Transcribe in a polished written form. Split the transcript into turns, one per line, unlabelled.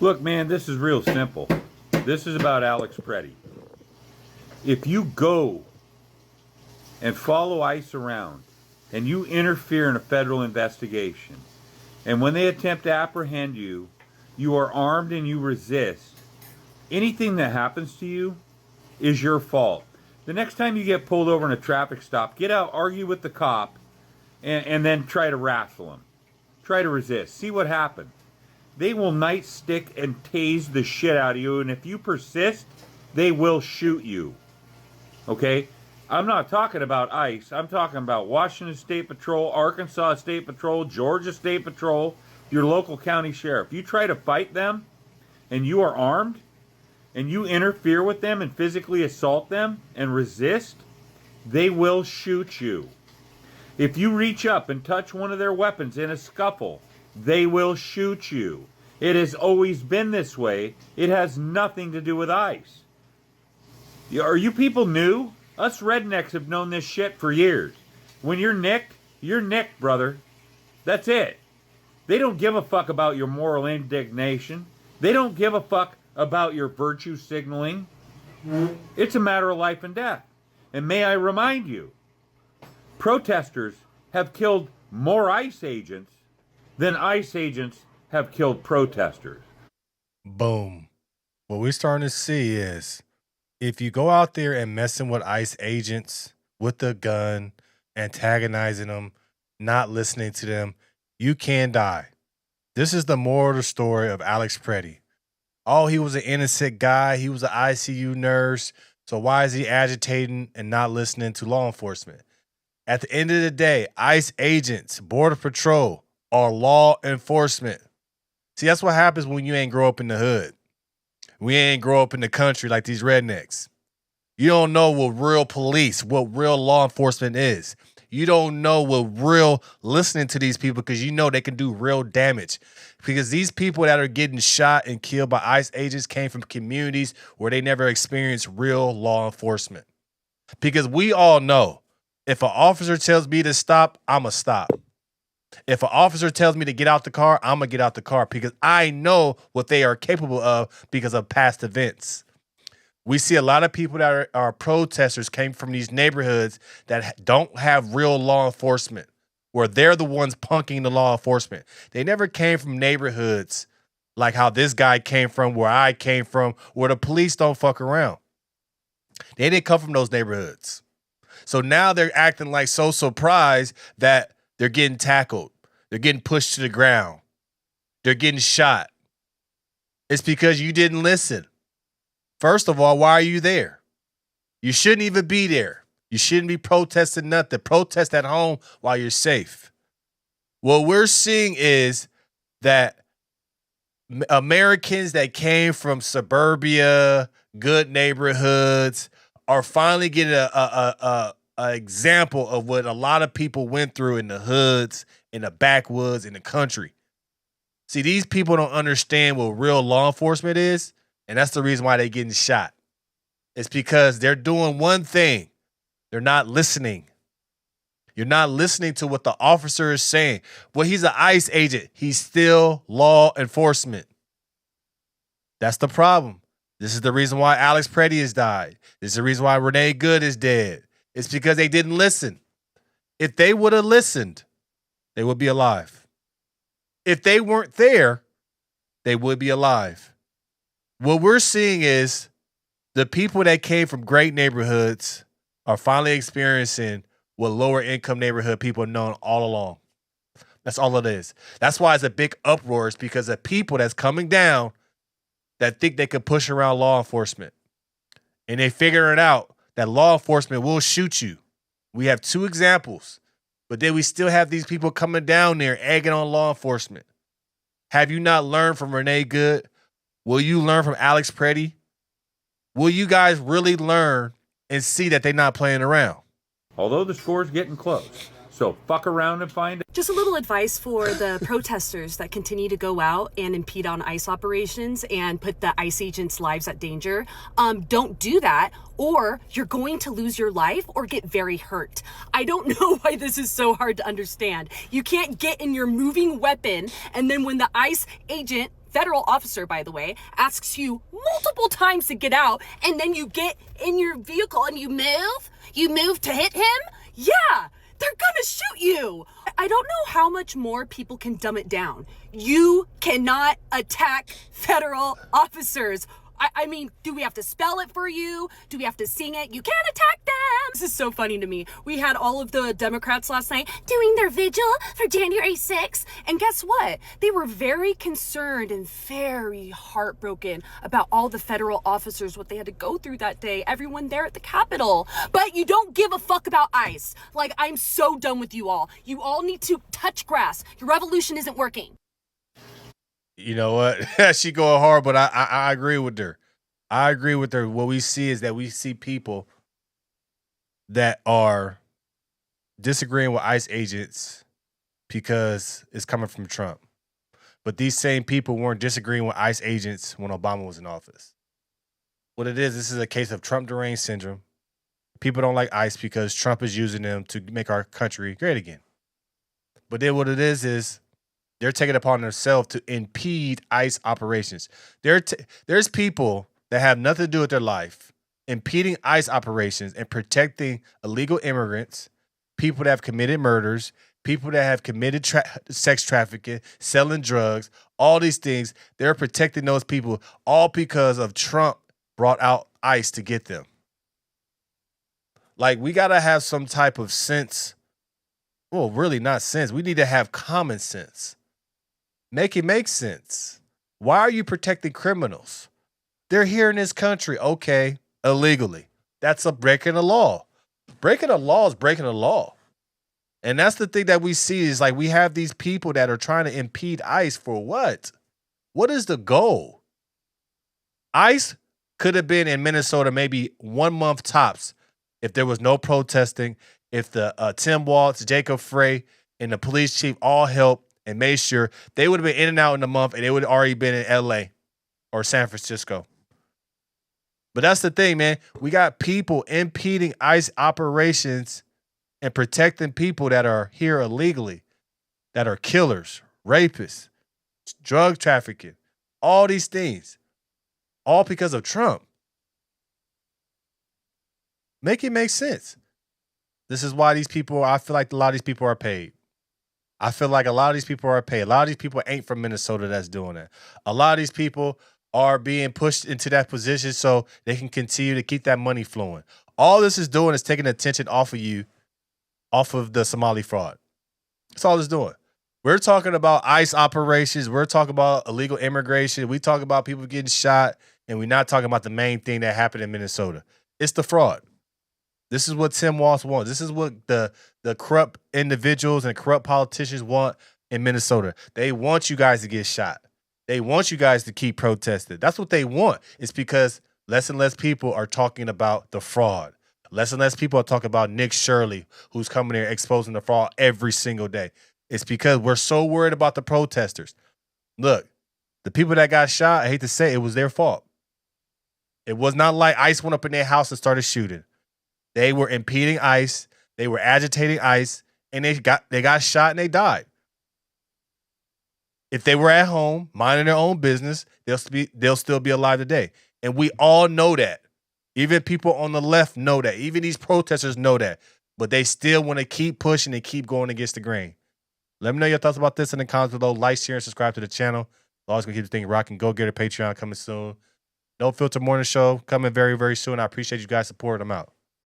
Look, man, this is real simple. This is about Alex Preddy. If you go and follow ICE around and you interfere in a federal investigation, and when they attempt to apprehend you, you are armed and you resist, anything that happens to you is your fault. The next time you get pulled over in a traffic stop, get out, argue with the cop, and then try to wrestle him. Try to resist. See what happens. They will nightstick and tase the shit out of you, and if you persist, they will shoot you. Okay? I'm not talking about ICE. I'm talking about Washington State Patrol, Arkansas State Patrol, Georgia State Patrol, your local county sheriff. You try to fight them, and you are armed, and you interfere with them and physically assault them and resist, they will shoot you. If you reach up and touch one of their weapons in a scuffle, they will shoot you. It has always been this way. It has nothing to do with ICE. Are you people new? Us rednecks have known this shit for years. When you're nicked, brother. That's it. They don't give a fuck about your moral indignation. They don't give a fuck about your virtue signaling. It's a matter of life and death. And may I remind you, protesters have killed more ICE agents than ICE agents have killed protesters.
Boom. What we're starting to see is if you go out there and messing with ICE agents with a gun, antagonizing them, not listening to them, you can die. This is the moral of the story of Alex Preddy. Oh, he was an innocent guy. He was an ICU nurse. So why is he agitating and not listening to law enforcement? At the end of the day, ICE agents, Border Patrol, are law enforcement. See, that's what happens when you ain't grow up in the hood. We ain't grow up in the country like these rednecks. You don't know what real police, what real law enforcement is. You don't know what real listening to these people because you know they can do real damage. Because these people that are getting shot and killed by ICE agents came from communities where they never experienced real law enforcement. Because we all know if an officer tells me to stop, I'm going to stop. If an officer tells me to get out the car, I'm going to get out the car because I know what they are capable of because of past events. We see a lot of people that are protesters came from these neighborhoods that don't have real law enforcement, where they're the ones punking the law enforcement. They never came from neighborhoods like how this guy came from, where I came from, where the police don't fuck around. They didn't come from those neighborhoods. So now they're acting like so surprised that they're getting tackled. They're getting pushed to the ground. They're getting shot. It's because you didn't listen. First of all, why are you there? You shouldn't even be there. You shouldn't be protesting nothing. Protest at home while you're safe. What we're seeing is that Americans that came from suburbia, good neighborhoods, are finally getting a example of what a lot of people went through in the hoods, in the backwoods, in the country. See, these people don't understand what real law enforcement is, and that's the reason why they're getting shot. It's because they're doing one thing. They're not listening. You're not listening to what the officer is saying. Well, he's an ICE agent. He's still law enforcement. That's the problem. This is the reason why Alex Preddy has died. This is the reason why Renee Good is dead. It's because they didn't listen. If they would have listened, they would be alive. If they weren't there, they would be alive. What we're seeing is the people that came from great neighborhoods are finally experiencing what lower income neighborhood people have known all along. That's all it is. That's why it's a big uproar. It's because of people that's coming down that think they can push around law enforcement. And they figure it out that law enforcement will shoot you. We have two examples, but then we still have these people coming down there egging on law enforcement. Have you not learned from Renee Good? Will you learn from Alex Preddy? Will you guys really learn and see that they're not playing around?
Although the score's getting close. So fuck around and find out.
Just a little advice for the protesters that continue to go out and impede on ICE operations and put the ICE agents' lives at danger. Don't do that, or you're going to lose your life or get very hurt. I don't know why this is so hard to understand. You can't get in your moving weapon, and then when the ICE agent, federal officer, by the way, asks you multiple times to get out, and then you get in your vehicle and you move to hit him? Yeah, they're gonna shoot you. I don't know how much more people can dumb it down. You cannot attack federal officers. I mean, do we have to spell it for you? Do we have to sing it? You can't attack them. This is so funny to me. We had all of the Democrats last night doing their vigil for January 6th. And guess what? They were very concerned and very heartbroken about all the federal officers, what they had to go through that day, everyone there at the Capitol. But you don't give a fuck about ICE. Like, I'm so done with you all. You all need to touch grass. Your revolution isn't working.
You know what? She going hard, but I agree with her. I agree with her. What we see is that we see people that are disagreeing with ICE agents because it's coming from Trump. But these same people weren't disagreeing with ICE agents when Obama was in office. What it is, this is a case of Trump deranged syndrome. People don't like ICE because Trump is using them to make our country great again. But then what it is they're taking it upon themselves to impede ICE operations. There's people that have nothing to do with their life impeding ICE operations and protecting illegal immigrants, people that have committed murders, people that have committed sex trafficking, selling drugs, all these things. They're protecting those people all because of Trump brought out ICE to get them. Like, we got to have some type of sense. Well, really not sense. We need to have common sense. Make it make sense. Why are you protecting criminals? They're here in this country, okay, illegally. That's a breaking the law. Breaking the law is breaking the law. And that's the thing that we see is like we have these people that are trying to impede ICE for what? What is the goal? ICE could have been in Minnesota maybe 1 month tops if there was no protesting, if the Tim Walz, Jacob Frey, and the police chief all helped and made sure. They would have been in and out in a month, and they would have already been in LA or San Francisco. But that's the thing, man. We got people impeding ICE operations and protecting people that are here illegally, that are killers, rapists, drug trafficking, all these things, all because of Trump. Make it make sense. This is why these people, I feel like a lot of these people are paid. I feel like a lot of these people are paid. A lot of these people ain't from Minnesota that's doing it. A lot of these people are being pushed into that position so they can continue to keep that money flowing. All this is doing is taking attention off of you, off of the Somali fraud. That's all it's doing. We're talking about ICE operations. We're talking about illegal immigration. We talk about people getting shot, and we're not talking about the main thing that happened in Minnesota. It's the fraud. This is what Tim Walz wants. This is what the corrupt individuals and corrupt politicians want in Minnesota. They want you guys to get shot. They want you guys to keep protesting. That's what they want. It's because less and less people are talking about the fraud. Less and less people are talking about Nick Shirley, who's coming here exposing the fraud every single day. It's because we're so worried about the protesters. Look, the people that got shot, I hate to say it was their fault. It was not like ICE went up in their house and started shooting. They were impeding ICE. They were agitating ICE, and they got shot and they died. If they were at home minding their own business, they'll still be alive today. And we all know that. Even people on the left know that. Even these protesters know that. But they still want to keep pushing and keep going against the grain. Let me know your thoughts about this in the comments below. Like, share, and subscribe to the channel. Always gonna keep the thing rocking. Go get a Patreon coming soon. No Filter Morning Show coming very, very soon. I appreciate you guys' support. I'm out.